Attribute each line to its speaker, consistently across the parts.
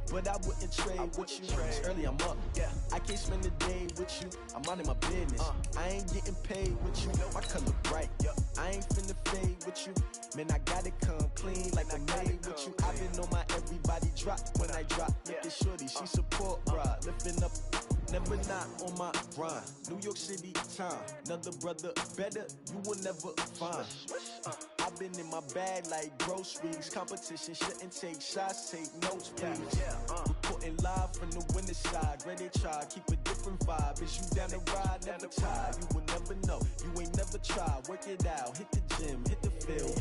Speaker 1: but I wouldn't trade with you. It's early, I'm up. I can't spend the day with you. I'm minding my business. I ain't getting paid with you. My color bright. I ain't finna fade with you. Man, I gotta come clean like I made with you. I've been on my everybody drop when I drop. Look at shorty, she support, bruh. Lifting up. Never not on my grind. New York City time. Another brother better, you will never find. I've been in my bag like groceries. Competition shouldn't take shots, take notes, please. Reporting live from the winter side. Ready to try, keep a different vibe. Is you down the ride, never tired. You will never know, you ain't never tried. Work it out, hit the gym, hit the field.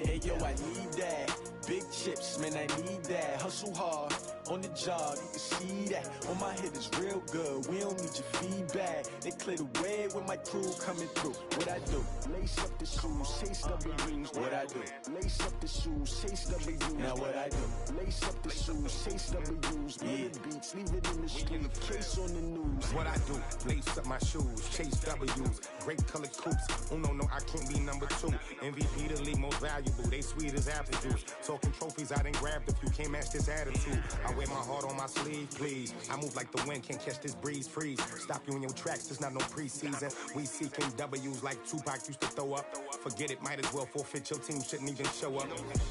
Speaker 1: Hey yo, I need that. Big chips, man, I need that. Hustle hard, on the job, you can see that. On my head is real good, we don't need your feedback. They clear the way when my crew coming through. What I do? Lace up the shoes, chase W's. What I do? Lace up the shoes, chase W's. Now what I do? Lace up the shoes, chase W's. Yeah. Beats, leave it in the street, case on the news.
Speaker 2: What I do? Lace up my shoes, chase W's. Great colored coops. Oh no, I can't be number 2. MVP the league most valuable. They sweet as apple juice. Talking trophies, I didn't grab the few. Can't match this attitude. I wear my heart on my sleeve, please. I move like the wind, can't catch this breeze, freeze. Stop you in your tracks, there's not no preseason. We seeking W's like Tupac used to throw up. Forget it, might as well forfeit. Your team shouldn't even show up.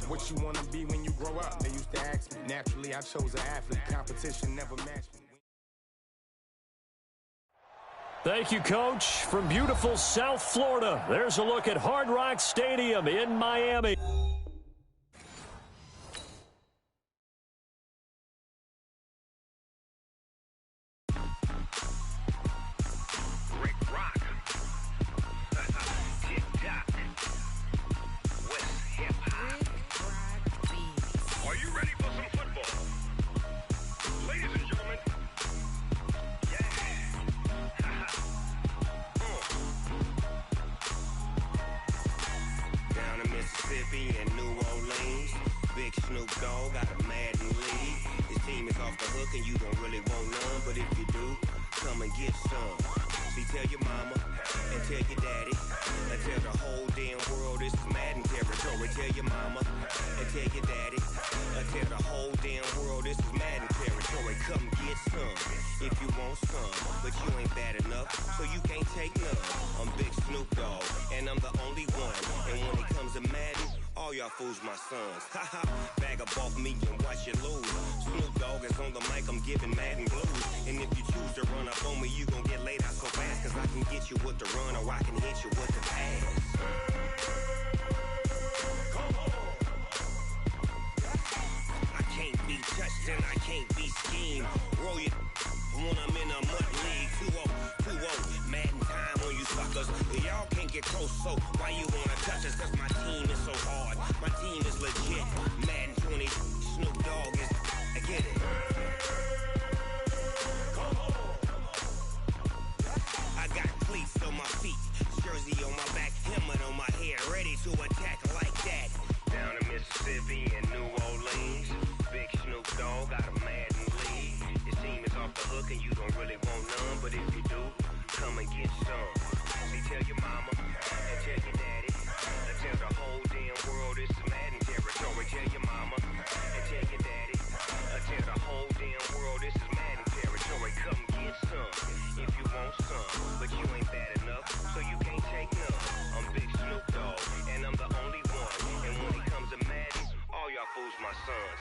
Speaker 2: What you wanna be when you grow up? They used to ask me. Naturally, I chose an athlete. Competition never matched me.
Speaker 3: Thank you, Coach. From beautiful South Florida, there's a look at Hard Rock Stadium in Miami.
Speaker 4: And New Orleans, big Snoop Dogg got a Madden lead. His team is off the hook and you don't really want none, but if you do, come and get some. See, tell your mama and tell your daddy and tell the whole damn world this is Madden territory. Tell your mama and tell your daddy and tell the whole damn world this is Madden territory. Come get some if you want some, but you ain't bad enough, so you can't take none. I'm Big Snoop Dogg and I'm the only one, and when it comes to Madden, all y'all fools my sons. Haha, bag up off me and watch you lose. Snoop Dogg is on the mic, I'm giving Madden blues. And if you choose to run up on me, you gon' get laid out so fast, cause I can get you with the run or I can hit you with the pass. Come on. I can't be touched and I can't be schemed. Roll you when I'm in a mud league. 2-0, Madden time on you suckers. Y'all can't get close, so why you wanna touch us? Cause my team is so hard, my team is legit. Madden 20, Snoop Dogg is, I get it. Come on. I got cleats on my feet, jersey on my back, helmet on my head, ready to attack like that. Down in Mississippi and New Orleans, big Snoop Dogg got a Madden lead. His team is off the hook and you don't really want none, but if you do, come and get some. See, tell your mama and tell your daddy and tell the whole damn world this is Madden territory. Tell your mama and tell your daddy and tell the whole damn world this is Madden territory. Come get some if you want some, but you ain't bad enough, so you can't take none. I'm Big Snoop Dogg and I'm the only one, and when it comes to Madden, all y'all fools my sons.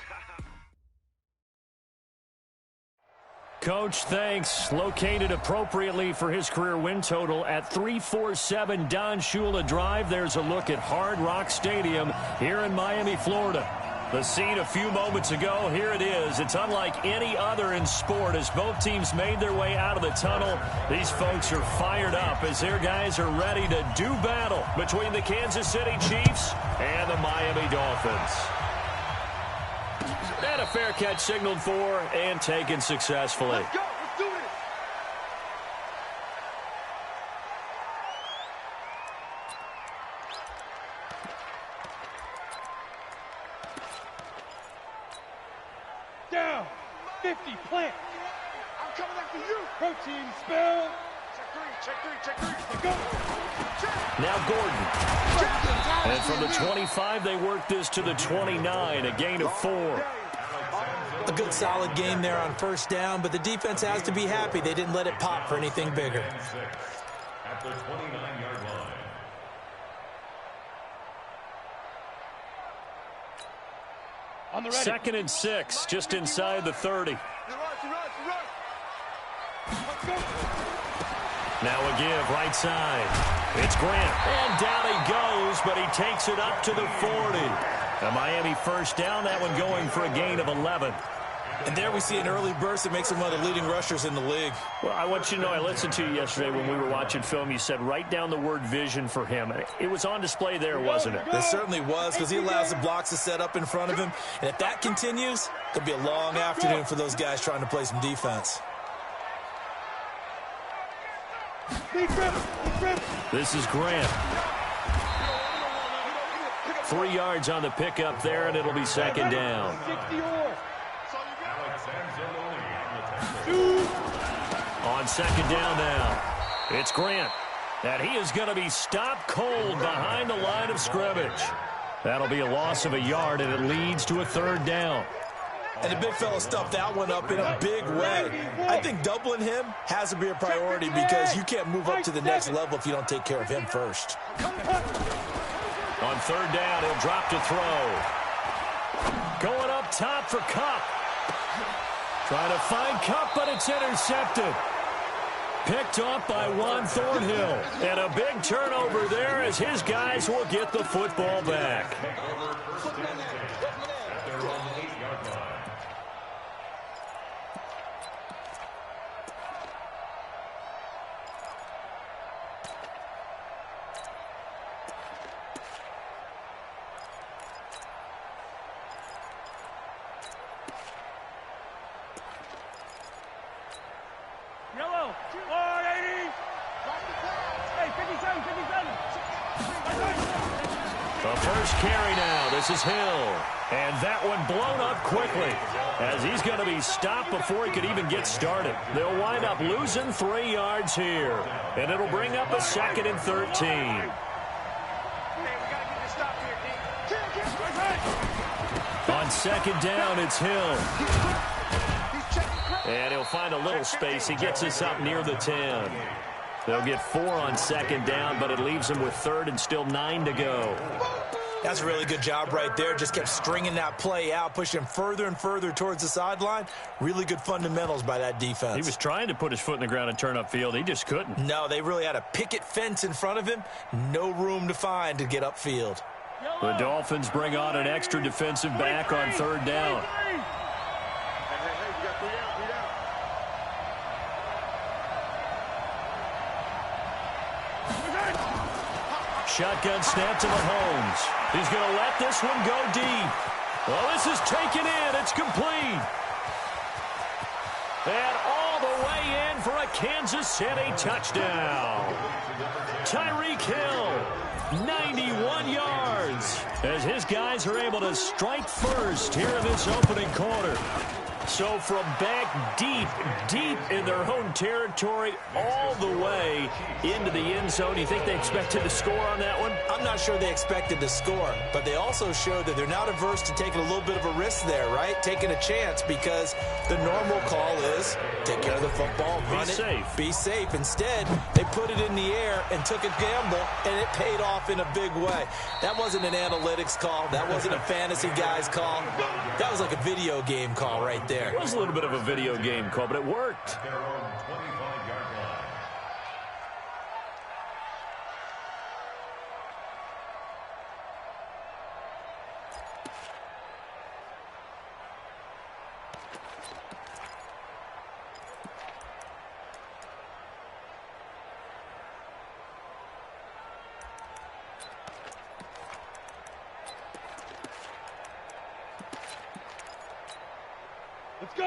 Speaker 3: Coach, thanks. Located appropriately for his career win total at 347 Don Shula Drive. There's a look at Hard Rock Stadium here in Miami, Florida. The scene a few moments ago, here it is. It's unlike any other in sport as both teams made their way out of the tunnel. These folks are fired up as their guys are ready to do battle between the Kansas City Chiefs and the Miami Dolphins. And a fair catch signaled for and taken successfully.
Speaker 5: Let's go. Let's do this. Down. 50. Plant.
Speaker 6: I'm coming after you.
Speaker 5: Protein spell.
Speaker 6: Check three. Go. Check.
Speaker 3: Now Gordon. And from the 25, they work this to the 29, a gain of 4.
Speaker 7: A good solid game there on first down, but the defense has to be happy they didn't let it pop for anything bigger.
Speaker 3: At the 29-yard line.
Speaker 5: On the ready.
Speaker 3: 2nd and 6, just inside the 30. Now a give, right side. It's Grant. And down he goes, but he takes it up to the 40. A Miami first down, that one going for a gain of 11.
Speaker 7: And there we see an early burst that makes him one of the leading rushers in the league.
Speaker 3: Well, I want you to know, I listened to you yesterday when we were watching film. You said write down the word vision for him. It was on display there, wasn't it?
Speaker 7: It certainly was, because he allows the blocks to set up in front of him. And if that continues, it could be a long afternoon for those guys trying to play some defense.
Speaker 3: This is Grant. 3 yards on the pickup there, and it'll be 2nd down. On 2nd down now, it's Grant. And he is going to be stopped cold behind the line of scrimmage. That'll be a loss of a yard, and it leads to a 3rd down.
Speaker 7: And the big fella stuffed that one up in a big way. I think doubling him has to be a priority because you can't move up to the next level if you don't take care of him first.
Speaker 3: On 3rd down, he'll drop to throw. Going up top for Kupp. Trying to find Kupp, but it's intercepted. Picked off by Juan Thornhill. And a big turnover there as his guys will get the football back. The first carry now. This is Hill. And that one blown up quickly as he's going to be stopped before he could even get started. They'll wind up losing 3 yards here. And it'll bring up a 2nd and 13. On 2nd down, it's Hill. And he'll find a little space. He gets us up near the 10. They'll get 4 on 2nd down, but it leaves them with 3rd and still 9 to go.
Speaker 7: That's a really good job right there. Just kept stringing that play out, pushing him further and further towards the sideline. Really good fundamentals by that defense.
Speaker 3: He was trying to put his foot in the ground and turn upfield. He just couldn't.
Speaker 7: No, they really had a picket fence in front of him. No room to find to get upfield.
Speaker 3: The Dolphins bring on an extra defensive back on 3rd down. Shotgun snap to Mahomes. He's going to let this one go deep. Well, this is taken in. It's complete. And all the way in for a Kansas City touchdown. Tyreek Hill, 91 yards, as his guys are able to strike first here in this opening quarter. So from back deep in their own territory all the way into the end zone, you think they expected to score on that one?
Speaker 7: I'm not sure they expected to score, but they also showed that they're not averse to taking a little bit of a risk there, right? Taking a chance, because the normal call is take care of the football, run it, be safe. Instead, they put it in the air and took a gamble, and it paid off in a big way. That wasn't an analytics call. That wasn't a fantasy guy's call. That was like a video game call right there.
Speaker 3: It was a little bit of a video game call, but it worked.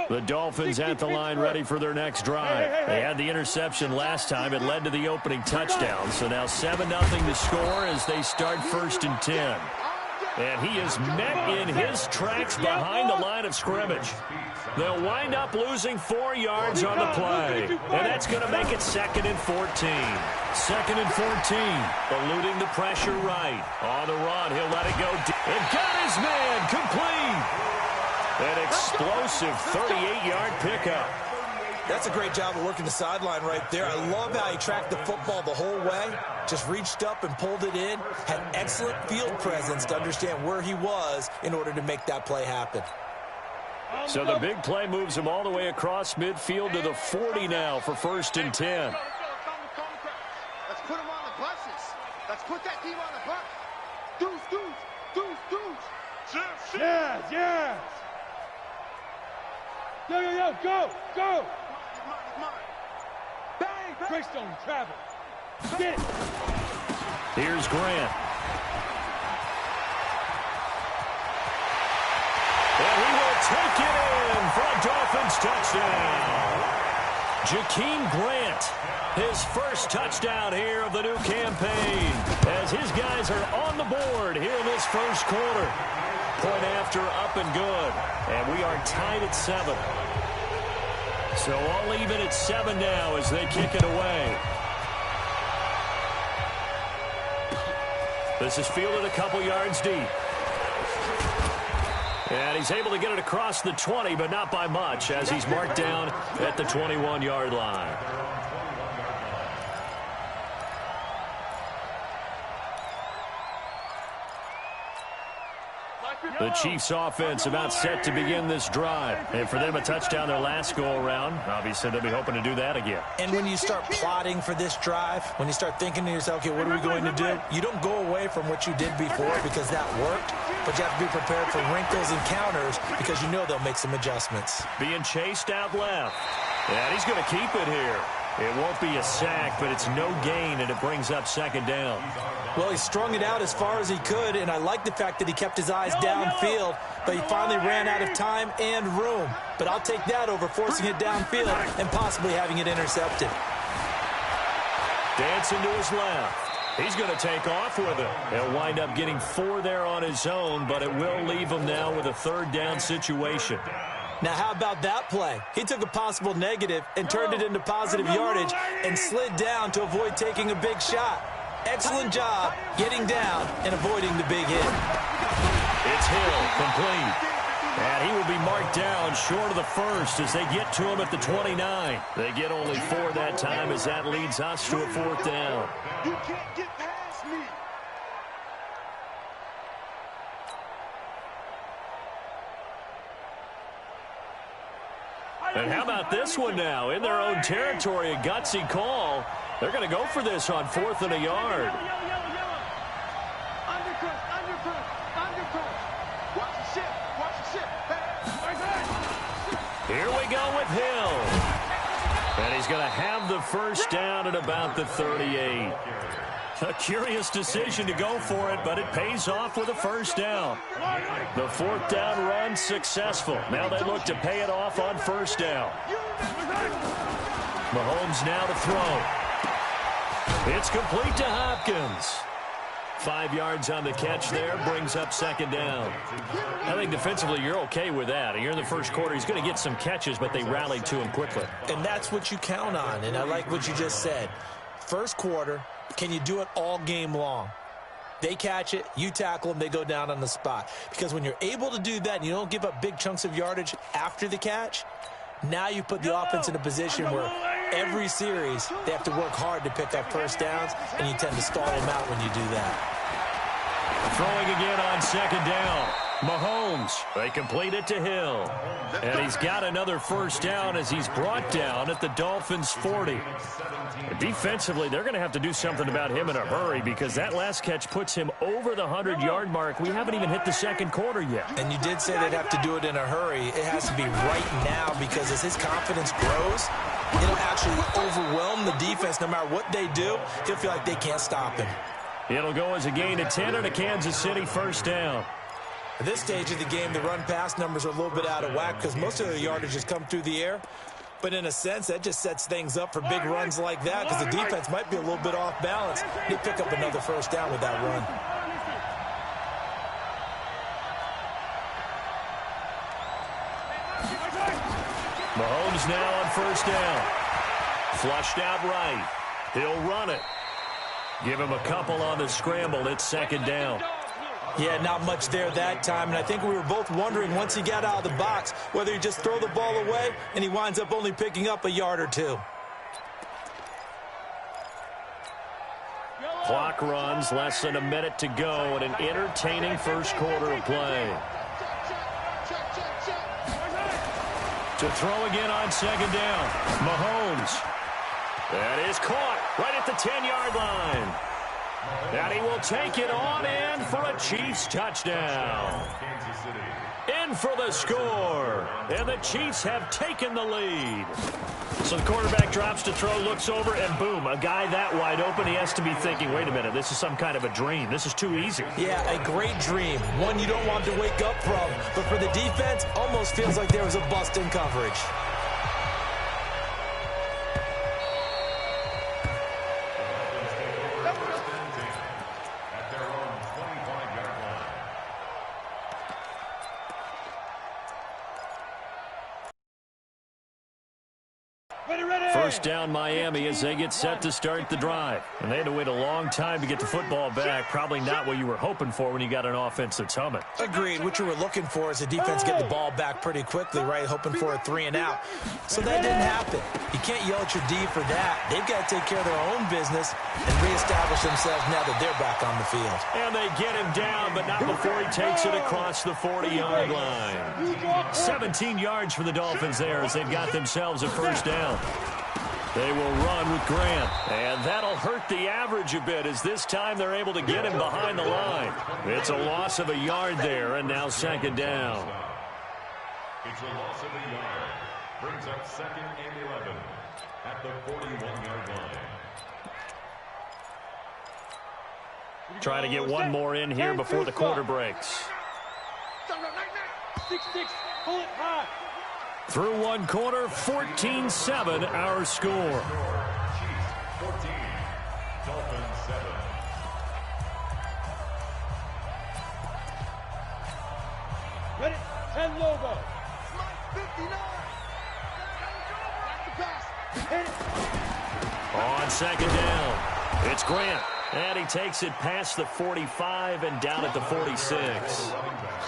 Speaker 3: The Dolphins at the line ready for their next drive. They had the interception last time. It led to the opening touchdown. So now 7-0 to score as they start 1st and 10. And he is met in his tracks behind the line of scrimmage. They'll wind up losing 4 yards on the play. And that's going to make it 2nd and 14. 2nd and 14. Eluding the pressure right. On the run, he'll let it go. And got his man complete. An explosive 38-yard pickup.
Speaker 7: That's a great job of working the sideline right there. I love how he tracked the football the whole way. Just reached up and pulled it in. Had excellent field presence to understand where he was in order to make that play happen.
Speaker 3: So the big play moves him all the way across midfield to the 40 now for 1st and 10.
Speaker 6: Let's put him on the buses. Let's put that team on the bus. Deuce. Yes. Yo, go. Bang. Greystone, travel. Get it.
Speaker 3: Here's Grant. And he will take it in for a Dolphins touchdown. Jakeem Grant, his first touchdown here of the new campaign, as his guys are on the board here in this first quarter. Point after, up and good. And we are tied at 7. So all even at 7 now as they kick it away. This is fielded a couple yards deep. And he's able to get it across the 20, but not by much, as he's marked down at the 21-yard line. The Chiefs offense about set to begin this drive. And for them, a touchdown their last go-around. Obviously, they'll be hoping to do that again.
Speaker 7: And when you start plotting for this drive, when you start thinking to yourself, okay, what are we going to do? You don't go away from what you did before because that worked. But you have to be prepared for wrinkles and counters because you know they'll make some adjustments.
Speaker 3: Being chased out left. And he's going to keep it here. It won't be a sack, but it's no gain, and it brings up 2nd down.
Speaker 7: Well, he strung it out as far as he could, and I like the fact that he kept his eyes downfield, but he finally ran out of time and room. But I'll take that over forcing it downfield and possibly having it intercepted.
Speaker 3: Dancing to his left. He's going to take off with it. He'll wind up getting 4 there on his own, but it will leave him now with a 3rd down situation.
Speaker 7: Now, how about that play? He took a possible negative and turned it into positive yardage and slid down to avoid taking a big shot. Excellent job getting down and avoiding the big hit.
Speaker 3: It's Hill, complete. And he will be marked down short of the 1st as they get to him at the 29. They get only 4 that time as that leads us to a 4th down.
Speaker 6: You can't get past me.
Speaker 3: And how about this one now? In their own territory, a gutsy call. They're going to go for this on 4th and a yard. Here we go with Hill. And he's going to have the 1st down at about the 38. A curious decision to go for it, but it pays off with a 1st down. The 4th down run successful. Now they look to pay it off on 1st down. Mahomes now to throw. It's complete to Hopkins. 5 yards on the catch there, brings up 2nd down. I think defensively you're okay with that. Here in the first quarter, he's going to get some catches, but they rallied to him quickly.
Speaker 7: And that's what you count on, and I like what you just said. First quarter, can you do it all game long? They catch it, you tackle them, they go down on the spot. Because when you're able to do that and you don't give up big chunks of yardage after the catch, now you put the offense in a position where every series they have to work hard to pick up 1st downs, and you tend to stall them out when you do that.
Speaker 3: Throwing again on 2nd down. Mahomes, they complete it to Hill. And he's got another 1st down as he's brought down at the Dolphins' 40. Defensively, they're going to have to do something about him in a hurry because that last catch puts him over the 100-yard mark. We haven't even hit the 2nd quarter yet.
Speaker 7: And you did say they'd have to do it in a hurry. It has to be right now because as his confidence grows, it'll actually overwhelm the defense. No matter what they do, he'll feel like they can't stop him.
Speaker 3: It'll go as a gain of 10 and a Kansas City 1st down.
Speaker 7: At this stage of the game, the run-pass numbers are a little bit out of whack because most of the yardage has come through the air. But in a sense, that just sets things up for big runs like that because the defense might be a little bit off balance. They pick up another 1st down with that run.
Speaker 3: Mahomes now on 1st down. Flushed out right. He'll run it. Give him a couple on the scramble. It's 2nd down.
Speaker 7: Yeah, not much there that time, and I think we were both wondering once he got out of the box whether he'd just throw the ball away, and he winds up only picking up a yard or two.
Speaker 3: Clock runs, less than a minute to go, and an entertaining first quarter of play. To throw again on second down. Mahomes. That is caught right at the 10-yard line. And he will take it on in for a Chiefs touchdown. In for the score. And the Chiefs have taken the lead. So the quarterback drops to throw, looks over, and boom, a guy that wide open, he has to be thinking, wait a minute, this is some kind of a dream. This is too easy.
Speaker 7: Yeah, a great dream. One you don't want to wake up from. But for the defense, almost feels like there was a bust in coverage.
Speaker 3: First down Miami as they get set to start the drive. And they had to wait a long time to get the football back. Probably not what you were hoping for when you got an offense that's humming.
Speaker 7: Agreed. What you were looking for is the defense getting the ball back pretty quickly, right? Hoping for a 3-and-out. So that didn't happen. You can't yell at your D for that. They've got to take care of their own business and reestablish themselves now that they're back on the field.
Speaker 3: And they get him down, but not before he takes it across the 40-yard line. 17 yards for the Dolphins there as they've got themselves a first down. They will run with Grant, and that'll hurt the average a bit as this time they're able to get him behind the line. It's a loss of a yard there, and now second down.
Speaker 8: It's a loss of a yard. Brings up second and 11 at the 41-yard line.
Speaker 3: Try to get one more in here before the quarter breaks.
Speaker 5: 6-6, pull it high.
Speaker 3: Through one quarter, 14-7 our score.
Speaker 8: Chiefs 14, Dolphins 7.
Speaker 5: Ready? 10 logo.
Speaker 6: 59.
Speaker 3: On second down, it's Grant. And he takes it past the 45 and down at the 46.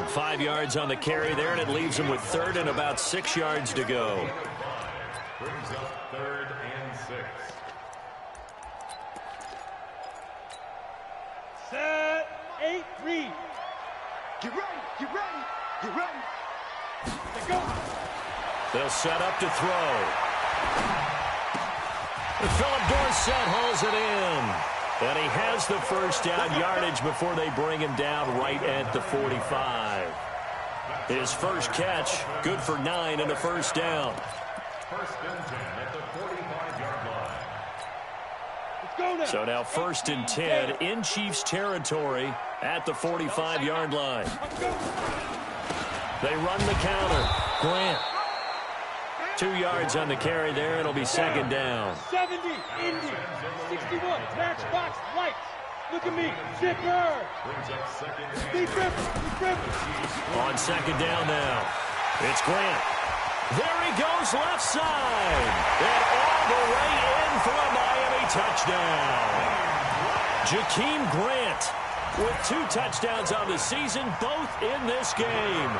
Speaker 3: 5 yards on the carry there, and it leaves him with third and about 6 yards to go.
Speaker 8: Brings up third and 6.
Speaker 5: Set, 8, read.
Speaker 6: Get ready, get ready, get ready.
Speaker 5: Let's go.
Speaker 3: They'll set up to throw. And Philip Dorsett hauls it in. And he has the first down yardage before they bring him down right at the 45. His first catch, good for 9 and a first down.
Speaker 8: First and 10 at the 45-yard line.
Speaker 5: Let's go now.
Speaker 3: So now first and 10 in Chiefs territory at the 45-yard line. They run the counter. Grant. 2 yards on the carry there. It'll be second down.
Speaker 5: 70, Indy, 61, matchbox, lights. Look at me, zipper.
Speaker 8: Brings up second and
Speaker 5: Deep river.
Speaker 3: On second down now. It's Grant. There he goes left side. And all the way in for a Miami touchdown. Jakeem Grant with 2 touchdowns on the season, both in this game.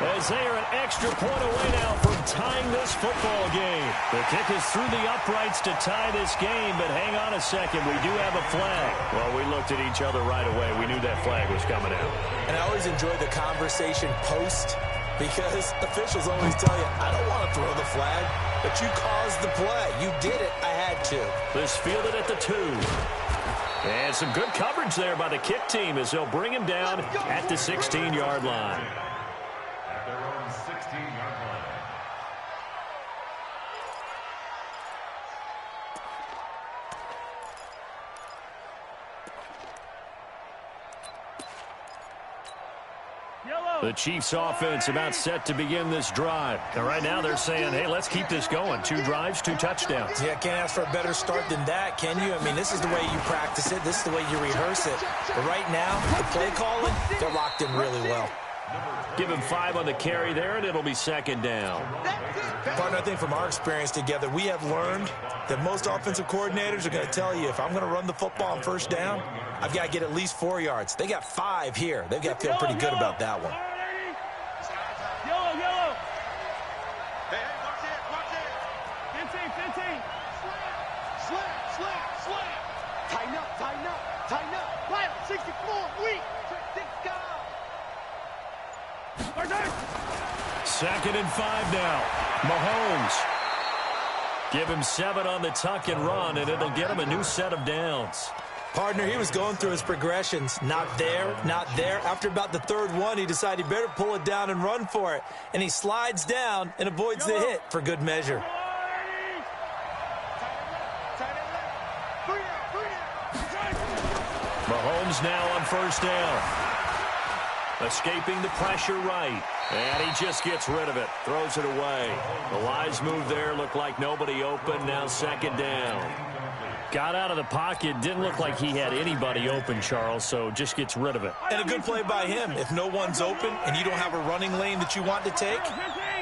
Speaker 3: As they are an extra point away now from tying this football game. The kick is through the uprights to tie this game, but hang on a second. We do have a flag. Well, we looked at each other right away. We knew that flag was coming out.
Speaker 7: And I always enjoy the conversation post because officials always tell you, I don't want to throw the flag, but you caused the play. You did it. I had to.
Speaker 3: This fielded at the 2. And some good coverage there by the kick team as they'll bring him down at the 16-yard line.
Speaker 8: at their own 16-yard line.
Speaker 3: The Chiefs offense about set to begin this drive. And right now they're saying, hey, let's keep this going. 2 drives, 2 touchdowns.
Speaker 7: Yeah, can't ask for a better start than that, can you? I mean, this is the way you practice it. This is the way you rehearse it. But right now, the play calling, they're locked in really well.
Speaker 3: Give him 5 on the carry there, and it'll be second down.
Speaker 7: Partner, I think from our experience together, we have learned that most offensive coordinators are going to tell you, if I'm going to run the football on first down, I've got to get at least 4 yards. They got 5 here. They've got to feel pretty good about that one.
Speaker 5: Yellow, yellow.
Speaker 6: Hey, watch it, watch it.
Speaker 5: 15.
Speaker 6: Slam. Tighten up. Right, 64, weak. Go.
Speaker 3: Second and 5 now. Mahomes. Give him 7 on the tuck and run, and it'll get him a new set of downs.
Speaker 7: Partner, he was going through his progressions. Not there, not there. After about the third one, he decided he better pull it down and run for it. And he slides down and avoids the hit for good measure.
Speaker 3: Mahomes now on first down. Escaping the pressure right. And he just gets rid of it. Throws it away. The Lions move there. Looked like nobody open. Now second down. Got out of the pocket. Didn't look like he had anybody open, Charles, so just gets rid of it.
Speaker 7: And a good play by him. If no one's open and you don't have a running lane that you want to take,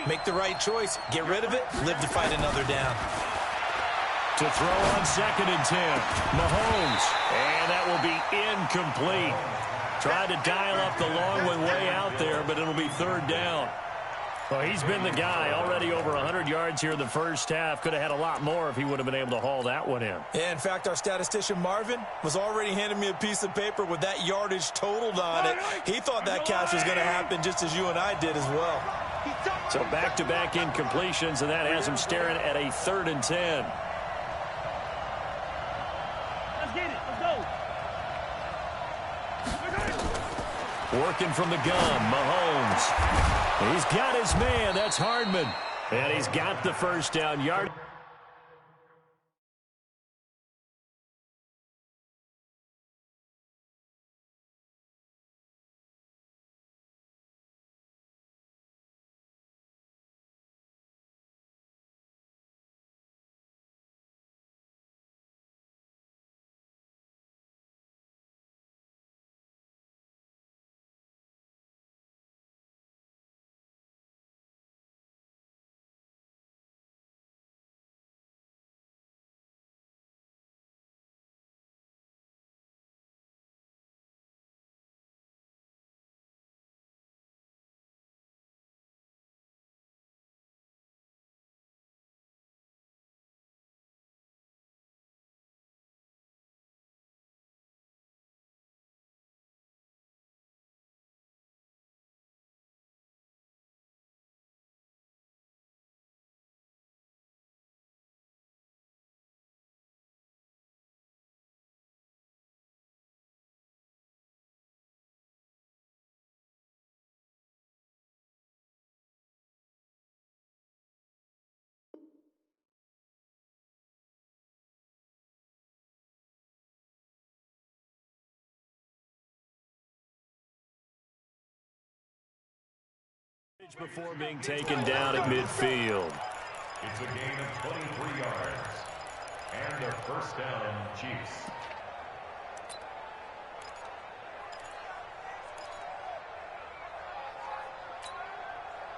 Speaker 7: make the right choice. Get rid of it. Live to fight another down.
Speaker 3: To throw on second and 10. Mahomes. And that will be incomplete. Tried to dial up the long one way out there, but it'll be third down. Well, he's been the guy. Already over 100 yards here in the first half. Could have had a lot more if he would have been able to haul that one in.
Speaker 7: Yeah, in fact, our statistician Marvin was already handing me a piece of paper with that yardage totaled on it. He thought that catch was going to happen just as you and I did as well.
Speaker 3: So back-to-back incompletions, and that has him staring at a 3rd and 10.
Speaker 5: Let's get it. Let's go.
Speaker 3: Working from the gun, Mahomes. He's got his man. That's Hardman. And he's got the first down yard. Before being taken down at midfield.
Speaker 8: It's a gain of 23 yards. And a first down, Chiefs.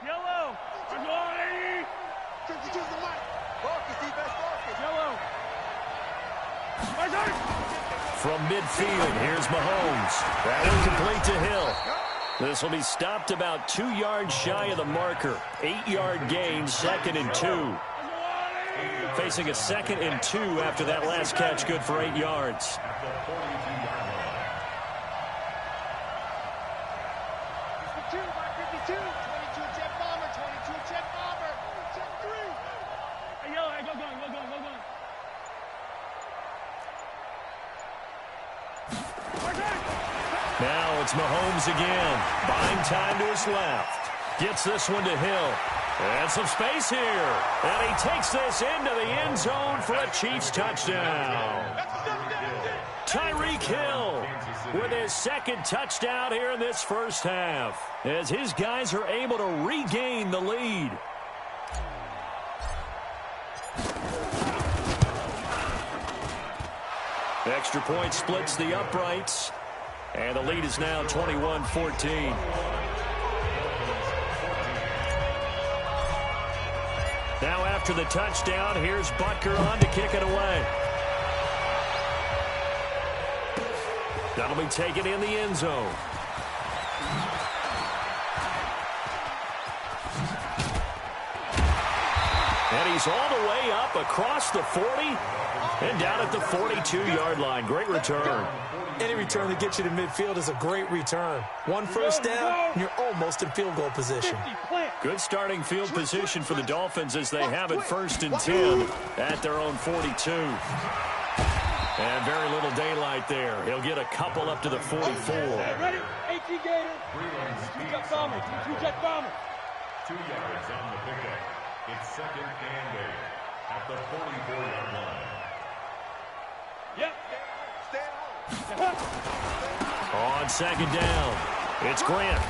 Speaker 5: Yellow. We're going.
Speaker 6: 52 to the mic. Focus, defense, focus.
Speaker 5: Yellow.
Speaker 3: From midfield, here's Mahomes. That incomplete to Hill. This will be stopped about 2 yards shy of the marker. 8-yard gain, 2nd and 2. Facing a 2nd and 2 after that last catch, good for 8 yards.
Speaker 8: At the 42-yard line.
Speaker 6: 52 by 52. 22 jet bomber, 22 jet bomber. Jet 3.
Speaker 5: Hey, yellow, hey, go going.
Speaker 3: Now it's Mahomes again. Buying time to his left. Gets this one to Hill. And some space here. And he takes this into the end zone for a Chiefs touchdown. Tyreek Hill with his 2nd touchdown here in this first half, as his guys are able to regain the lead. Extra point splits the uprights. And the lead is now 21-14. Now after the touchdown, here's Butker on to kick it away. That'll be taken in the end zone. And he's all the way up across the 40 and down at the 42-yard line. Great return.
Speaker 7: Any return that gets you to midfield is a great return. One first down, and you're almost in field goal position.
Speaker 3: Good starting field position for the Dolphins as they have it 1st and 10 at their own 42. And very little daylight there. He'll get a couple up to the 44.
Speaker 5: Ready? 18 Gator. Two-jet bomber. Two-jet bomber.
Speaker 8: 2 yards on the pickup. It's 2nd and 8 at the 44-yard line.
Speaker 5: Yep.
Speaker 3: On 2nd down, it's Grant.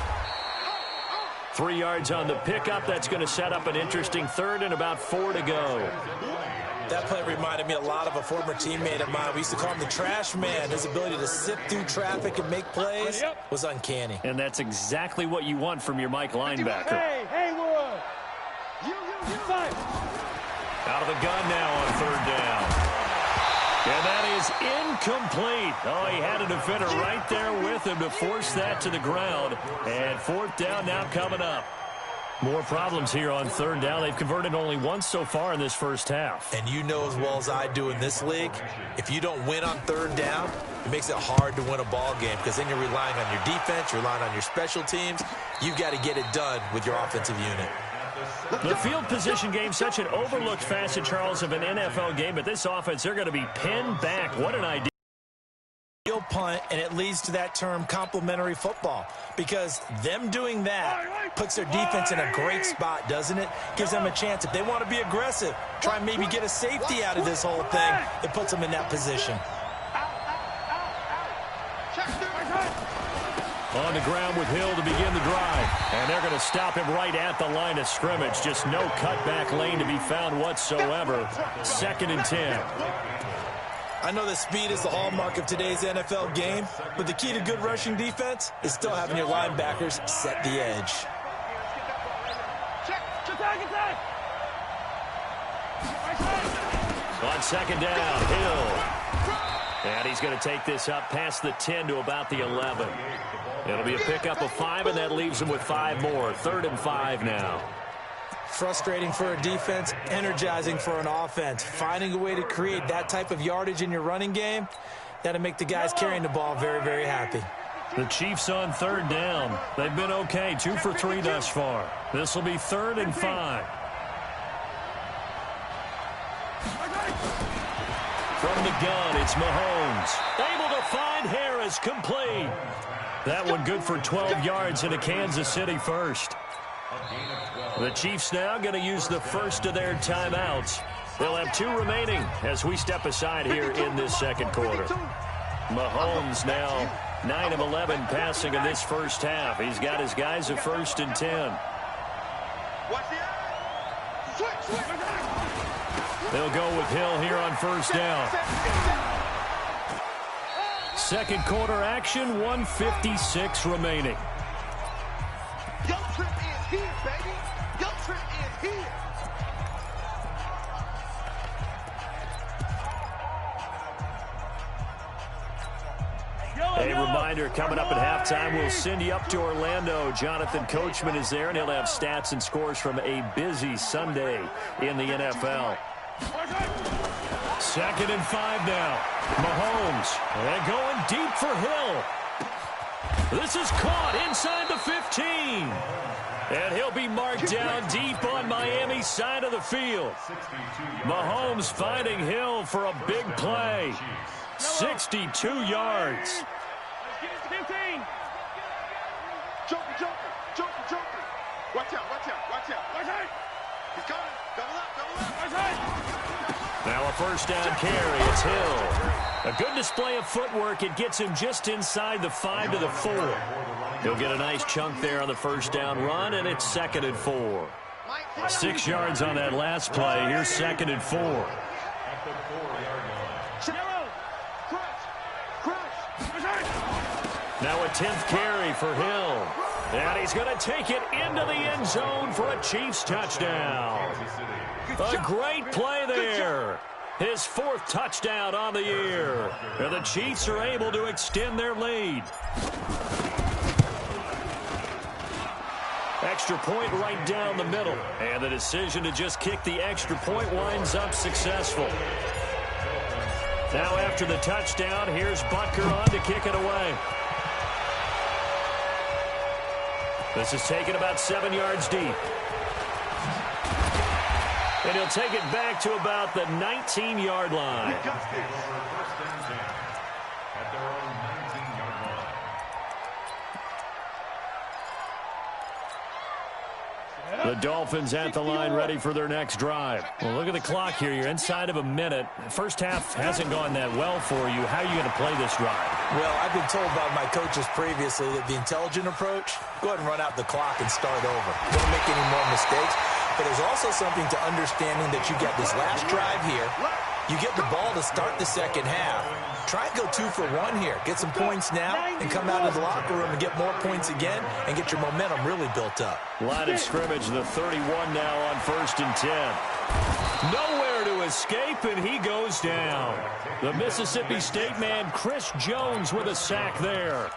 Speaker 3: 3 yards on the pickup. That's going to set up an interesting 3rd and about 4 to go.
Speaker 7: That play reminded me a lot of a former teammate of mine. We used to call him the trash man. His ability to sift through traffic and make plays was uncanny.
Speaker 3: And that's exactly what you want from your Mike linebacker.
Speaker 5: Hey, Haywood. Inside.
Speaker 3: Out of the gun now on 3rd down. And that is incomplete. Oh, he had a defender right there with him to force that to the ground. And 4th down now coming up. More problems here on 3rd down. They've converted only once so far in this first half.
Speaker 7: And you know as well as I do in this league, if you don't win on 3rd down, it makes it hard to win a ball game because then you're relying on your defense, you're relying on your special teams. You've got to get it done with your offensive unit.
Speaker 3: The field position game, such an overlooked facet, Charles, of an NFL game, but this offense, they're going to be pinned back. What an idea.
Speaker 7: Punt, and it leads to that term complementary football, because them doing that puts their defense in a great spot, doesn't it? Gives them a chance. If they want to be aggressive, try and maybe get a safety out of this whole thing, it puts them in that position.
Speaker 3: On the ground with Hill to begin the drive. And they're going to stop him right at the line of scrimmage. Just no cutback lane to be found whatsoever. 2nd and 10.
Speaker 7: I know that speed is the hallmark of today's NFL game, but the key to good rushing defense is still having your linebackers set the edge.
Speaker 3: On 2nd down, Hill. And he's going to take this up past the 10 to about the 11. It'll be a pickup of 5, and that leaves him with 5 more. 3rd and 5 now.
Speaker 7: Frustrating for a defense, energizing for an offense. Finding a way to create that type of yardage in your running game, that'll make the guys carrying the ball very, very happy.
Speaker 3: The Chiefs on 3rd down. They've been okay, 2 for 3 thus far. This will be 3rd and 5. From the gun, it's Mahomes. Able to find Harris, complete. That one good for 12 yards into Kansas City first. The Chiefs now going to use the first of their timeouts. They'll have 2 remaining as we step aside here in this 2nd quarter. Mahomes now 9 of 11 passing in this first half. He's got his guys at 1st and 10. They'll go with Hill here on 1st down. 2nd quarter action, 1:56 remaining.
Speaker 6: Yo trip is here, baby. Yo trip is here.
Speaker 3: A reminder, coming up at halftime, we'll send you up to Orlando. Jonathan Coachman is there, and he'll have stats and scores from a busy Sunday in the NFL. 2nd and 5 now. Mahomes, and going deep for Hill. This is caught inside the 15. And he'll be marked down deep on Miami's side of the field. Mahomes finding Hill for a big play. 62 yards.
Speaker 6: Joker. Watch out. He's coming. Double up.
Speaker 3: Now a 1st down carry. It's Hill. A good display of footwork. It gets him just inside the 5 to the 4. He'll get a nice chunk there on the 1st down run, and it's 2nd and 4. 6 yards on that last play. Here's 2nd and 4. Now a 10th carry for Hill. And he's going to take it into the end zone for a Chiefs touchdown. A great play there. His 4th touchdown on the year. And the Chiefs are able to extend their lead. Extra point right down the middle. And the decision to just kick the extra point winds up successful. Now after the touchdown, here's Butker on to kick it away. This is taken about 7 yards deep. And he'll take it back to about the 19-yard line. The Dolphins at the line ready for their next drive. Well, look at the clock here. You're inside of a minute. First half hasn't gone that well for you. How are you going to play this drive?
Speaker 7: Well, I've been told by my coaches previously that the intelligent approach, go ahead and run out the clock and start over. Don't make any more mistakes. But there's also something to understanding that you got this last drive here. You get the ball to start the second half. Try and go 2 for 1 here. Get some points now and come out of the locker room and get more points again and get your momentum really built up.
Speaker 3: Line of scrimmage, the 31 now on 1st and 10. Nowhere to escape, and he goes down. The Mississippi State man, Chris Jones, with a sack there.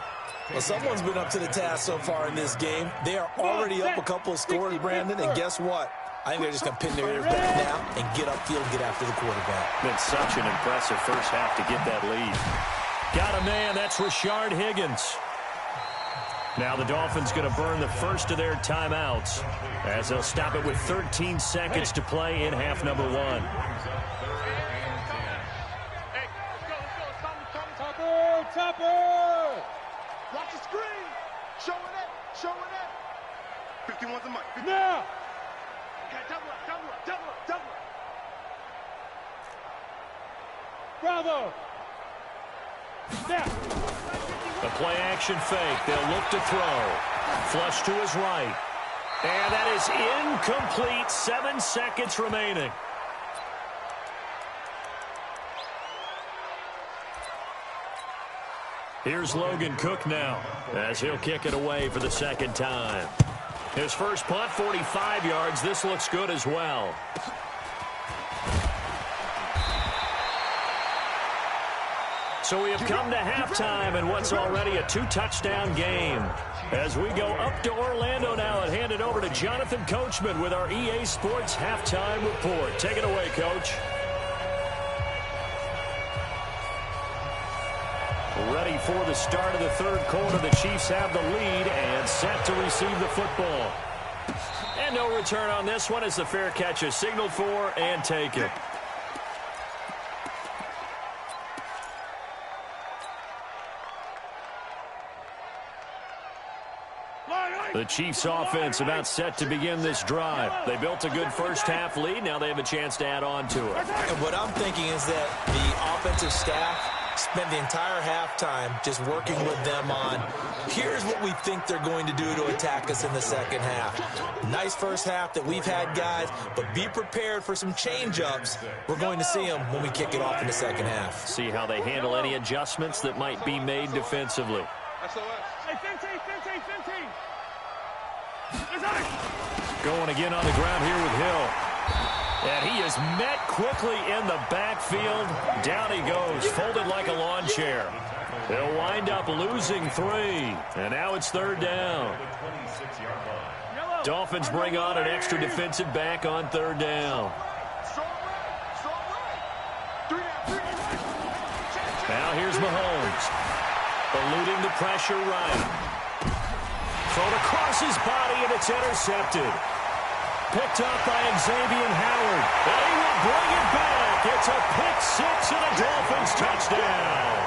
Speaker 7: Well, someone's been up to the task so far in this game. They are already up a couple of scores, Brandon, and guess what? I think they're just going to pin their ears back now and get upfield and get after the quarterback.
Speaker 3: Been such an impressive first half to get that lead. Got a man, that's Rashard Higgins. Now the Dolphins going to burn the first of their timeouts as they'll stop it with 13 seconds to play in half number 1.
Speaker 5: Hey, let's go. Topper!
Speaker 6: Watch the screen. Showing it. 51's the mic.
Speaker 5: Now!
Speaker 6: Okay, double up.
Speaker 5: Bravo! Now!
Speaker 3: The play action fake. They'll look to throw. Flush to his right. And that is incomplete. 7 seconds remaining. Here's Logan Cook now as he'll kick it away for the second time. His first punt, 45 yards. This looks good as well. So we have come to halftime in what's already a 2-touchdown game. As we go up to Orlando now and hand it over to Jonathan Coachman with our EA Sports Halftime Report. Take it away, Coach. Ready for the start of the third quarter. The Chiefs have the lead and set to receive the football. And no return on this one as the fair catch is signaled for and taken. The Chiefs offense about set to begin this drive. They built a good first half lead. Now they have a chance to add on to it.
Speaker 7: And what I'm thinking is that the offensive staff spent the entire halftime just working with them on, here's what we think they're going to do to attack us in the second half. Nice first half that we've had, guys, but be prepared for some change-ups. We're going to see them when we kick it off in the second half.
Speaker 3: See how they handle any adjustments that might be made defensively.
Speaker 5: Hey, Fenty!
Speaker 3: Going again on the ground here with Hill. And he is met quickly in the backfield. Down he goes, folded like a lawn chair. They'll wind up losing 3. And now it's third down. Dolphins bring on an extra defensive back on third down. Now here's Mahomes. Eluding the pressure right. Thrown across his body, and it's intercepted. Picked up by Xavier Howard. And he will bring it back. It's a pick 6 and a Dolphins touchdown.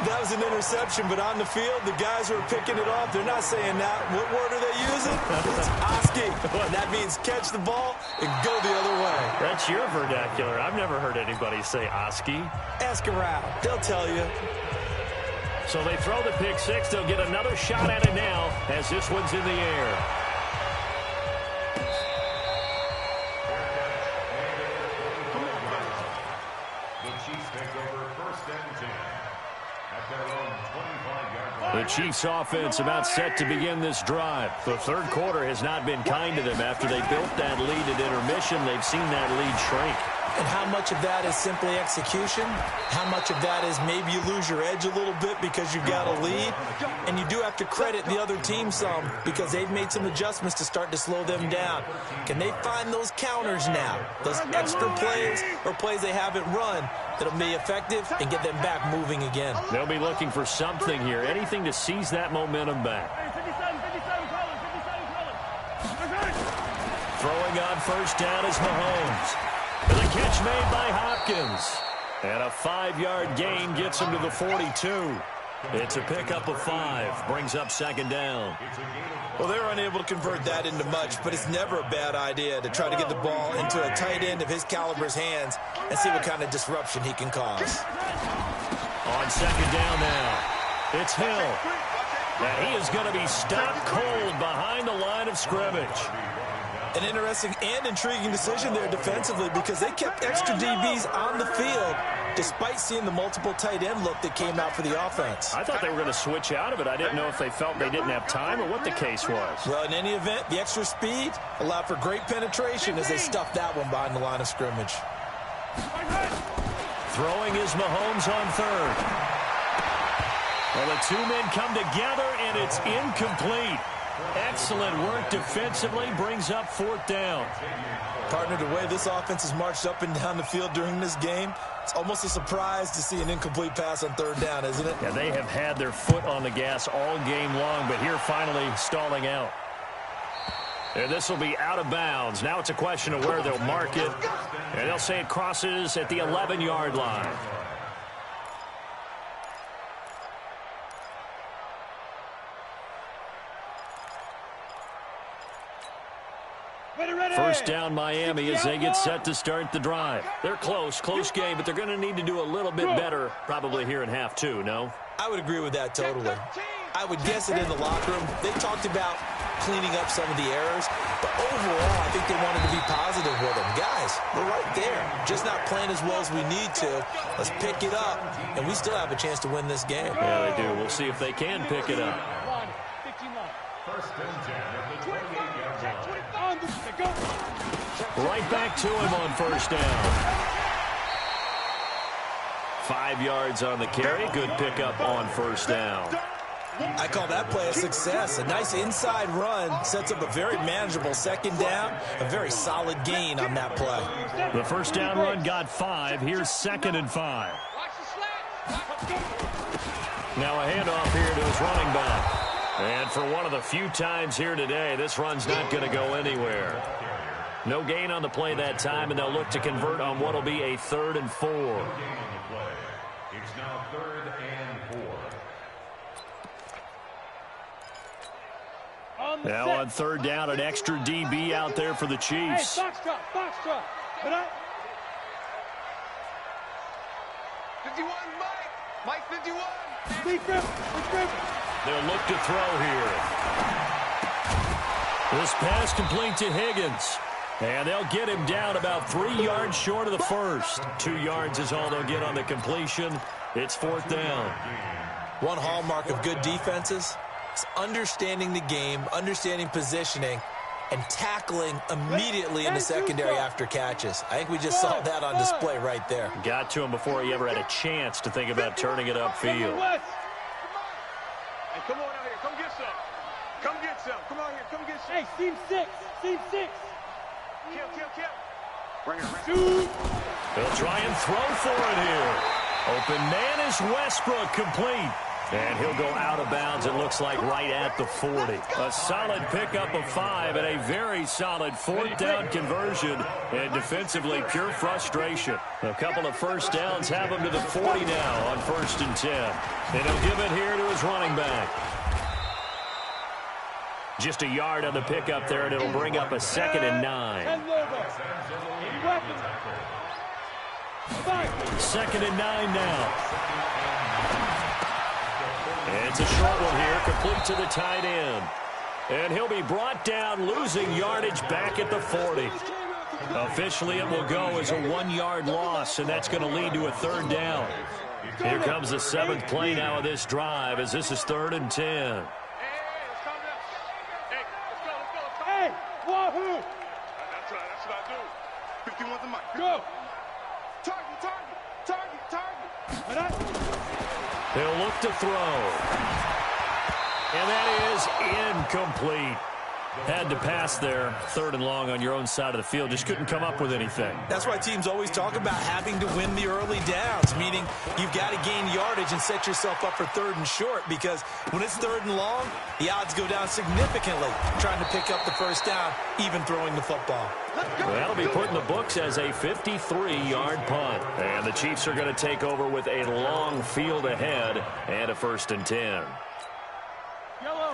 Speaker 7: That was an interception, but on the field, the guys who are picking it off, they're not saying that. What word are they using? It's Oski. And that means catch the ball and go the other way.
Speaker 3: That's your vernacular. I've never heard anybody say Oski.
Speaker 7: Ask around. They'll tell you.
Speaker 3: So they throw the pick 6. They'll get another shot at it now as this one's in the air. The Chiefs offense about set to begin this drive. The third quarter has not been kind to them. After they built that lead at intermission, they've seen that lead shrink.
Speaker 7: And how much of that is simply execution? How much of that is maybe you lose your edge a little bit because you've got a lead? And you do have to credit the other team some because they've made some adjustments to start to slow them down. Can they find those counters now? Those extra plays or plays they haven't run that'll be effective and get them back moving again?
Speaker 3: They'll be looking for something here, anything to seize that momentum back. Throwing on first down is Mahomes. The catch made by Hopkins. And a 5-yard gain gets him to the 42. It's a pickup of 5. Brings up second down.
Speaker 7: Well, they're unable to convert that into much, but it's never a bad idea to try to get the ball into a tight end of his caliber's hands and see what kind of disruption he can cause.
Speaker 3: On second down now, it's Hill. And he is going to be stopped cold behind the line of scrimmage.
Speaker 7: An interesting and intriguing decision there defensively because they kept extra DBs on the field despite seeing the multiple tight end look that came out for the offense.
Speaker 3: I thought they were going to switch out of it. I didn't know if they felt they didn't have time or what the case was.
Speaker 7: Well, in any event, the extra speed allowed for great penetration as they stuffed that one behind the line of scrimmage.
Speaker 3: Throwing is Mahomes on third. Well, the two men come together, and it's incomplete. Excellent work defensively, brings up fourth down.
Speaker 7: Partner, the way this offense has marched up and down the field during this game, it's almost a surprise to see an incomplete pass on third down, isn't it?
Speaker 3: Yeah, they have had their foot on the gas all game long, but here finally stalling out. And this will be out of bounds. Now it's a question of where they'll mark it, and they'll say it crosses at the 11-yard line. First down Miami as they get set to start the drive. They're close game, but they're going to need to do a little bit better probably here in half two, no?
Speaker 7: I would agree with that totally. I would guess it in the locker room. They talked about cleaning up some of the errors, but overall I think they wanted to be positive with them. Guys, we're right there. Just not playing as well as we need to. Let's pick it up, and we still have a chance to win this game.
Speaker 3: Yeah, they do. We'll see if they can pick it up.
Speaker 8: First and 10 at the 28-yard line.
Speaker 3: Right back to him on first down. 5 yards on the carry. Good pickup on first down.
Speaker 7: I call that play a success. A nice inside run sets up a very manageable second down. A very solid gain on that play.
Speaker 3: The first down run got 5. Here's second and 5. Now a handoff here to his running back. And for one of the few times here today, this run's not going to go anywhere. No gain on the play that time, and they'll look to convert on what will be a 3rd and 4.
Speaker 8: It's now 3rd and 4.
Speaker 3: Now on third down, an extra DB out there for the Chiefs.
Speaker 5: Hey, box drop.
Speaker 6: 51, Mike 51.
Speaker 5: Lead grip.
Speaker 3: They'll look to throw here. This pass complete to Higgins. And they'll get him down about 3 yards short of the first. 2 yards is all they'll get on the completion. It's fourth down.
Speaker 7: One hallmark of good defenses is understanding the game, understanding positioning, and tackling immediately in the secondary after catches. I think we just saw that on display right there.
Speaker 3: Got to him before he ever had a chance to think about turning it upfield.
Speaker 6: Hey, come on out here. Come get some. Come get some. Come out here. Come get some.
Speaker 5: Hey, seam 6.
Speaker 6: Kill. Bring it.
Speaker 3: They'll try and throw for it here. Open man is Westbrook, complete. And he'll go out of bounds, it looks like, right at the 40. A solid pickup of 5 and a very solid fourth down conversion. And defensively, pure frustration. A couple of first downs have him to the 40 now on 1st and 10. And he'll give it here to his running back. Just a yard on the pickup there, and it'll bring up a 2nd and 9. 2nd and 9 now. It's a short one here, complete to the tight end. And he'll be brought down, losing yardage back at the 40. Officially, it will go as a 1-yard loss, and that's going to lead to a 3rd down. Here comes the 7th play now of this drive as this is 3rd and 10.
Speaker 5: Hey, Wahoo!
Speaker 6: That's what I do. 51's the mic.
Speaker 5: Go!
Speaker 6: Target.
Speaker 3: He'll look to throw. And that is incomplete. Had to pass there, 3rd and long on your own side of the field. Just couldn't come up with anything.
Speaker 7: That's why teams always talk about having to win the early downs, meaning you've got to gain yardage and set yourself up for 3rd and short, because when it's 3rd and long, the odds go down significantly trying to pick up the first down, even throwing the football.
Speaker 3: Well, that'll be put in the books as a 53-yard punt. And the Chiefs are going to take over with a long field ahead and a 1st and 10.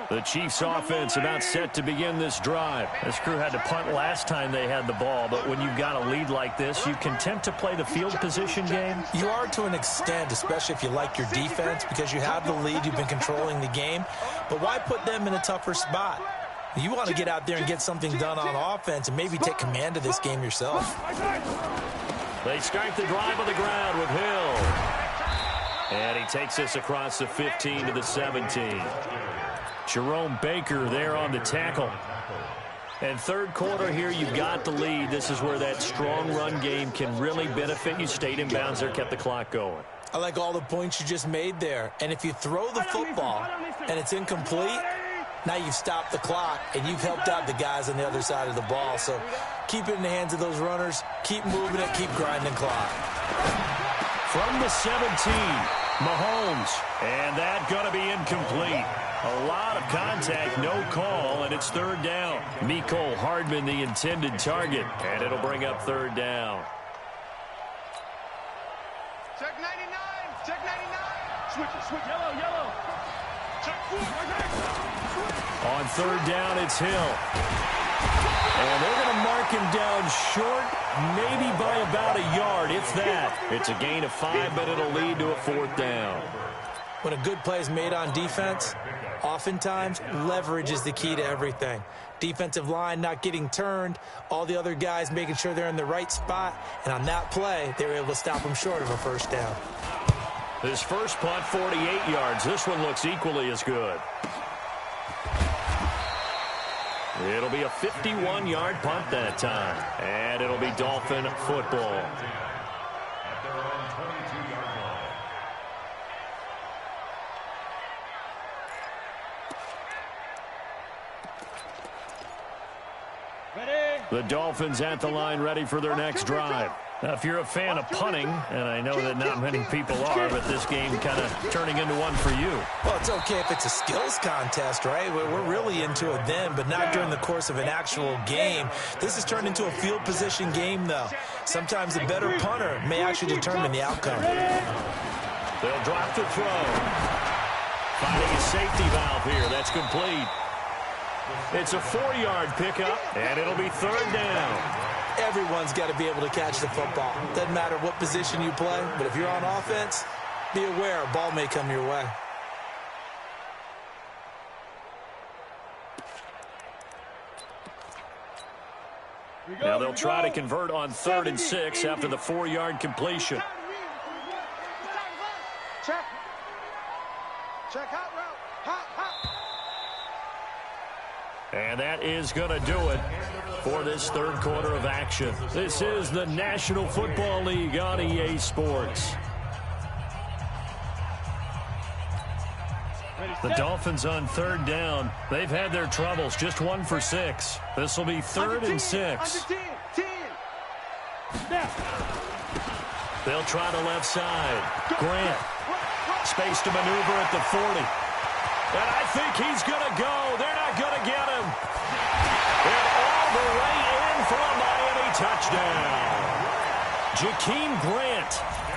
Speaker 3: The Chiefs offense about set to begin this drive. This crew had to punt last time they had the ball, but when you've got a lead like this, you can tend to play the field position game.
Speaker 7: You are to an extent, especially if you like your defense, because you have the lead, you've been controlling the game. But why put them in a tougher spot? You want to get out there and get something done on offense and maybe take command of this game yourself.
Speaker 3: They start the drive on the ground with Hill. And he takes us across the 15 to the 17. Jerome Baker there on the tackle. And 3rd quarter here, you've got the lead. This is where that strong run game can really benefit you. Stayed in bounds there, kept the clock going.
Speaker 7: I like all the points you just made there. And if you throw the football and it's incomplete, now you've stopped the clock and you've helped out the guys on the other side of the ball. So keep it in the hands of those runners. Keep moving it. Keep grinding clock.
Speaker 3: From the 17, Mahomes. And that going to be incomplete. A lot of contact, no call, and it's 3rd down. Mecole Hardman, the intended target, and it'll bring up 3rd down.
Speaker 6: Check 99. Check 99.
Speaker 5: Switch. Yellow.
Speaker 6: Check 4.
Speaker 3: On 3rd down, it's Hill. And they're going to mark him down short, maybe by about a yard, if that. It's a gain of 5, but it'll lead to a 4th down.
Speaker 7: When a good play is made on defense, oftentimes leverage is the key to everything. Defensive line not getting turned, all the other guys making sure they're in the right spot, and on that play, they were able to stop them short of a 1st down.
Speaker 3: His first punt, 48 yards. This one looks equally as good. It'll be a 51-yard punt that time, and it'll be Dolphin football. The Dolphins at the line ready for their next drive. Now, if you're a fan of punting, and I know that not many people are, but this game kind of turning into one for you.
Speaker 7: Well, it's okay if it's a skills contest, right? We're really into it then, but not during the course of an actual game. This has turned into a field position game, though. Sometimes the better punter may actually determine the outcome.
Speaker 3: They'll drop the throw. Finding a safety valve here. That's complete. It's a 4-yard pickup, and it'll be 3rd down.
Speaker 7: Everyone's got to be able to catch the football. Doesn't matter what position you play, but if you're on offense, be aware a ball may come your way.
Speaker 3: Now they'll try to convert on 3rd and 6 after the 4-yard completion.
Speaker 6: Check. Check hot route. Hot.
Speaker 3: And that is going to do it for this 3rd quarter of action. This is the National Football League on EA Sports. The Dolphins on 3rd down. They've had their troubles, just 1 for 6. This will be 3rd and 6. They'll try the left side. Grant. Space to maneuver at the 40. And I think he's going to go. They're not going to get him. And all the way in for a Miami touchdown. Jakeem Grant,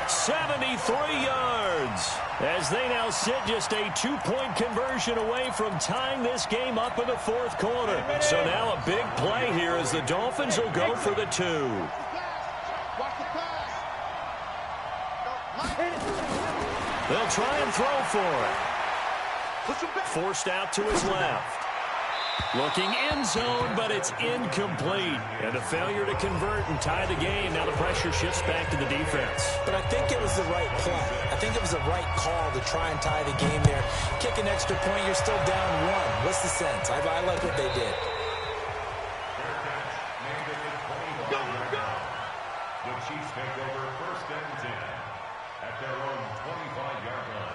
Speaker 3: 73 yards. As they now sit just a 2-point conversion away from tying this game up in the 4th quarter. So now a big play here as the Dolphins will go for the 2. They'll try and throw for it. Forced out to his left. Looking end zone, but it's incomplete. And a failure to convert and tie the game. Now the pressure shifts back to the defense.
Speaker 7: But I think it was the right play. I think it was the right call to try and tie the game there. Kick an extra point, you're still down 1. What's the sense? I like what they did.
Speaker 8: The Chiefs take over 1st and 10 at their own 25-yard line.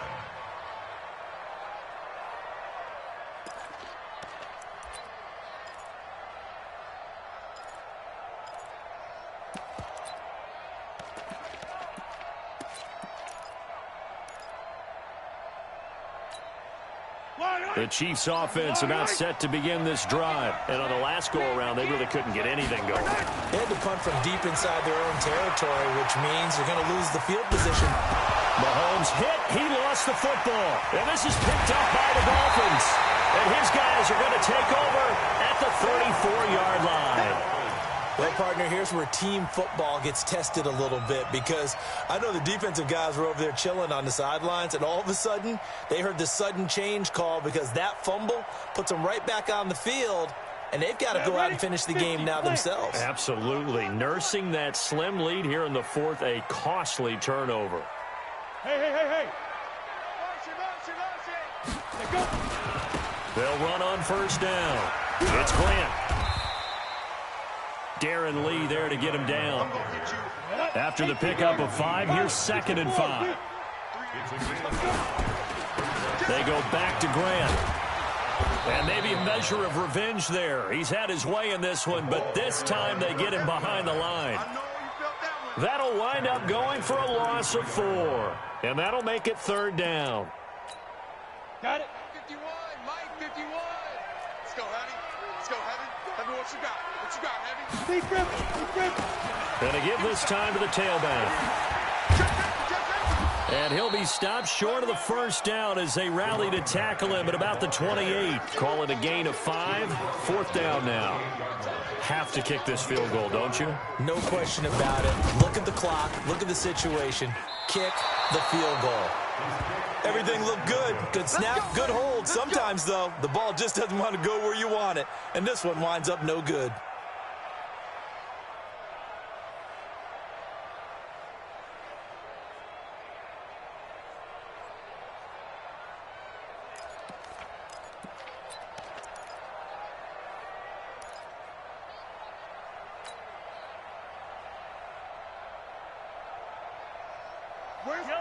Speaker 3: The Chiefs offense about set to begin this drive. And on the last go-around, they really couldn't get anything going.
Speaker 7: They had to punt from deep inside their own territory, which means they're going to lose the field position.
Speaker 3: Mahomes hit. He lost the football. And this is picked up by the Dolphins. And his guys are going to take over at the 34-yard line.
Speaker 7: Well, partner, here's where team football gets tested a little bit, because I know the defensive guys were over there chilling on the sidelines, and all of a sudden they heard the sudden change call because that fumble puts them right back on the field, and they've got to go out and finish the game now themselves.
Speaker 3: Absolutely. Nursing that slim lead here in the 4th, a costly turnover.
Speaker 5: Hey.
Speaker 3: They'll run on 1st down. It's Grant. Darren Lee there to get him down. After the pickup of 5, here's 2nd and 5. They go back to Grant. And maybe a measure of revenge there. He's had his way in this one, but this time they get him behind the line. That'll wind up going for a loss of 4. And that'll make it 3rd down.
Speaker 6: Got it. 51, Mike, 51. Let's go, Heavy. Let's go, Heavy. Heavy, what you got? What you got, Heavy?
Speaker 5: Deep grip.
Speaker 3: Going to give this time to the tailback. And he'll be stopped short of the 1st down as they rally to tackle him at about the 28. Call it a gain of 5. 4th down now. Have to kick this field goal, don't you?
Speaker 7: No question about it. Look at the clock. Look at the situation. Kick the field goal. Everything looked good. Good snap, good hold. Sometimes, though, the ball just doesn't want to go where you want it. And this one winds up no good.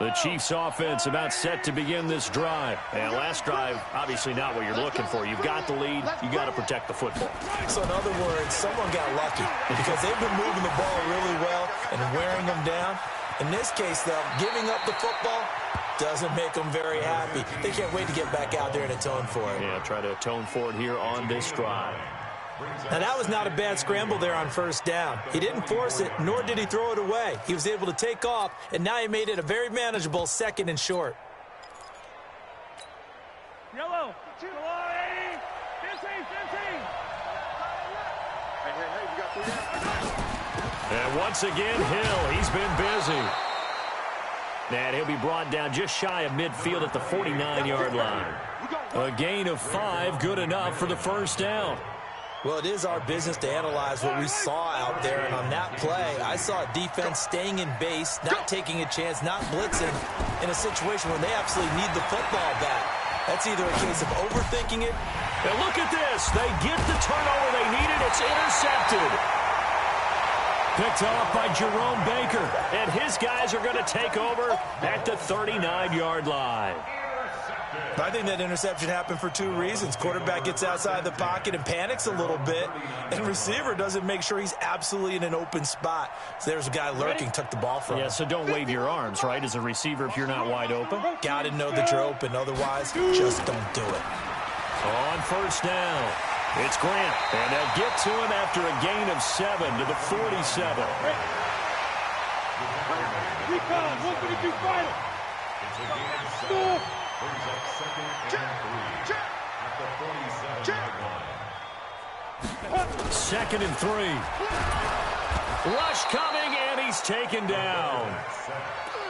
Speaker 3: The Chiefs offense about set to begin this drive. And last drive, obviously not what you're looking for. You've got the lead. You got to protect the football.
Speaker 7: So in other words, someone got lucky because they've been moving the ball really well and wearing them down. In this case, though, giving up the football doesn't make them very happy. They can't wait to get back out there and atone for it.
Speaker 3: Yeah, try to atone for it here on this drive.
Speaker 7: Now, that was not a bad scramble there on 1st down. He didn't force it, nor did he throw it away. He was able to take off, and now he made it a very manageable 2nd and short.
Speaker 5: Yellow. Come on, 80. 15.
Speaker 6: Hey, you got 3 down.
Speaker 3: And once again, Hill, he's been busy. And he'll be brought down just shy of midfield at the 49-yard line. A gain of 5, good enough for the 1st down.
Speaker 7: Well, it is our business to analyze what we saw out there, and on that play, I saw a defense staying in base, not taking a chance, not blitzing, in a situation where they absolutely need the football back. That's either a case of overthinking it.
Speaker 3: And look at this. They get the turnover they needed. It's intercepted. Picked off by Jerome Baker, and his guys are going to take over at the 39-yard line.
Speaker 7: I think that interception happened for 2 reasons. Quarterback gets outside the pocket and panics a little bit, and receiver doesn't make sure he's absolutely in an open spot. So there's a guy lurking, took the ball from him.
Speaker 3: Yeah, so don't wave your arms, right, as a receiver if you're not wide open.
Speaker 7: Got to know that you're open. Otherwise, just don't do it.
Speaker 3: On 1st down, it's Grant. And they'll get to him after a gain of 7 to the 47.
Speaker 5: Recon, 132 final. Stop.
Speaker 8: Brings up 2nd and 3 at the 47-yard line.
Speaker 3: 2nd and 3. Rush coming, and he's taken down.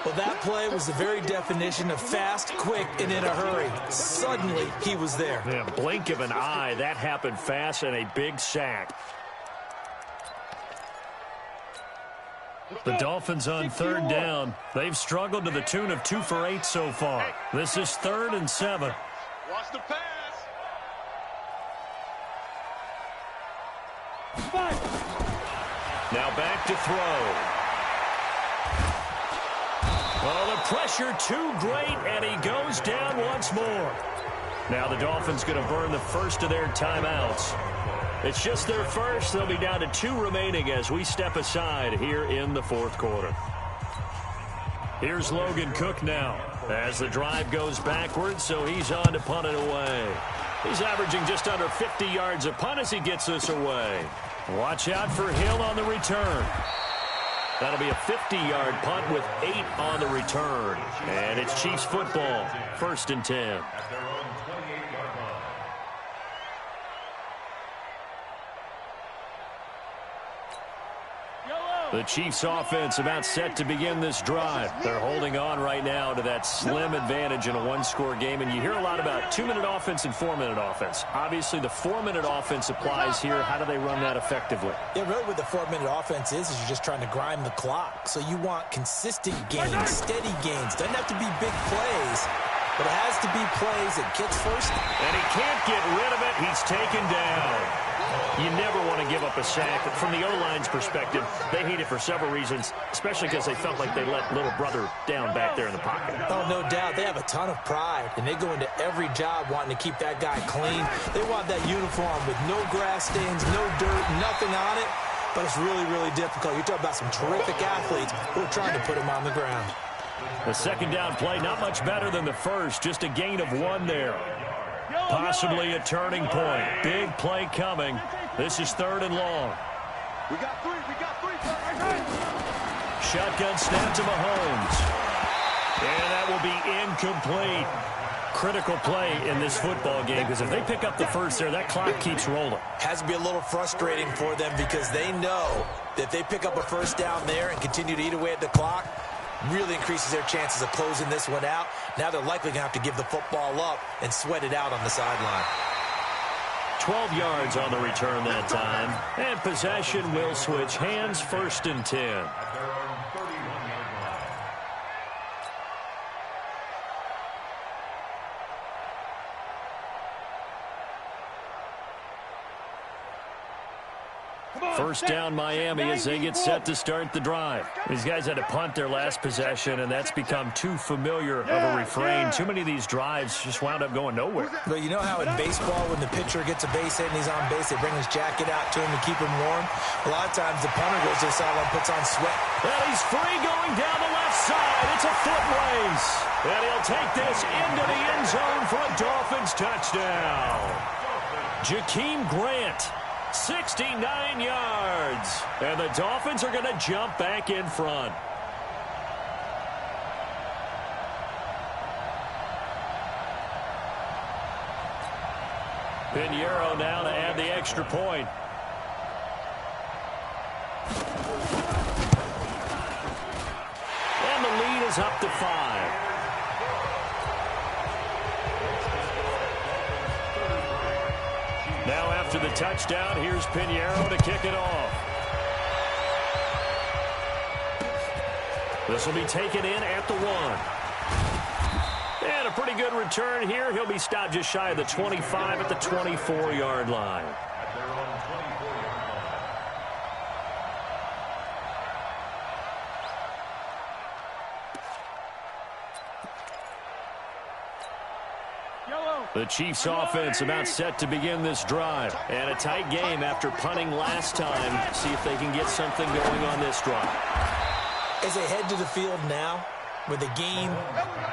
Speaker 7: Well, that play was the very definition of fast, quick, and in a hurry. Suddenly, he was there.
Speaker 3: Yeah, blink of an eye. That happened fast and a big sack. The Dolphins on third down. They've struggled to the tune of 2 for 8 so far. This is 3rd and 7.
Speaker 6: Watch the pass.
Speaker 3: Now back to throw. Oh, the pressure too great, and he goes down once more. Now the Dolphins going to burn the first of their timeouts. It's just their first. They'll be down to 2 remaining as we step aside here in the 4th quarter. Here's Logan Cook now as the drive goes backwards, so he's on to punt it away. He's averaging just under 50 yards a punt as he gets this away. Watch out for Hill on the return. That'll be a 50-yard punt with 8 on the return. And it's Chiefs football, 1st and 10. The Chiefs offense about set to begin this drive. They're holding on right now to that slim advantage in a 1-score game. And you hear a lot about 2-minute offense and 4-minute offense. Obviously, the 4-minute offense applies here. How do they run that effectively?
Speaker 7: Yeah, really what the 4-minute offense is you're just trying to grind the clock. So you want consistent gains, steady gains. Doesn't have to be big plays, but it has to be plays that gets first.
Speaker 3: And he can't get rid of it. He's taken down. You never want to give up a sack. From the O-line's perspective, they hate it for several reasons, especially because they felt like they let little brother down back there in the pocket.
Speaker 7: Oh, no doubt. They have a ton of pride, and they go into every job wanting to keep that guy clean. They want that uniform with no grass stains, no dirt, nothing on it, but it's really, really difficult. You're talking about some terrific athletes who are trying to put him on the ground.
Speaker 3: The second down play, not much better than the first, just a gain of 1 there. Possibly a turning point. Big play coming. This is 3rd and long.
Speaker 6: We got 3.
Speaker 3: Shotgun snap to Mahomes. And that will be incomplete. Critical play in this football game because if they pick up the first there, that clock keeps rolling.
Speaker 7: Has to be a little frustrating for them because they know that if they pick up a first down there and continue to eat away at the clock, really increases their chances of closing this one out. Now they're likely going to have to give the football up and sweat it out on the sideline.
Speaker 3: 12 yards on the return that time. And possession will switch hands, 1st and 10. First down Miami as they get set to start the drive. These guys had to punt their last possession, and that's become too familiar of a refrain. Too many of these drives just wound up going nowhere.
Speaker 7: Well, you know how in baseball when the pitcher gets a base hit and he's on base, they bring his jacket out to him to keep him warm? A lot of times the punter goes to the sideline and puts on sweat.
Speaker 3: And he's free going down the left side. It's a foot race. And he'll take this into the end zone for a Dolphins touchdown. Jakeem Grant. 69 yards. And the Dolphins are going to jump back in front. Pinheiro now to add the extra point. And the lead is up to 5. Now after the touchdown, here's Pinheiro to kick it off. This will be taken in at the 1. And a pretty good return here. He'll be stopped just shy of the 25 at the 24-yard line. The Chiefs offense about set to begin this drive. And a tight game after punting last time. See if they can get something going on this drive.
Speaker 7: As they head to the field now, with the game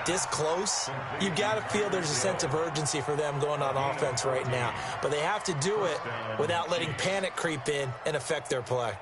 Speaker 7: this close, you've got to feel there's a sense of urgency for them going on offense right now. But they have to do it without letting panic creep in and affect their play.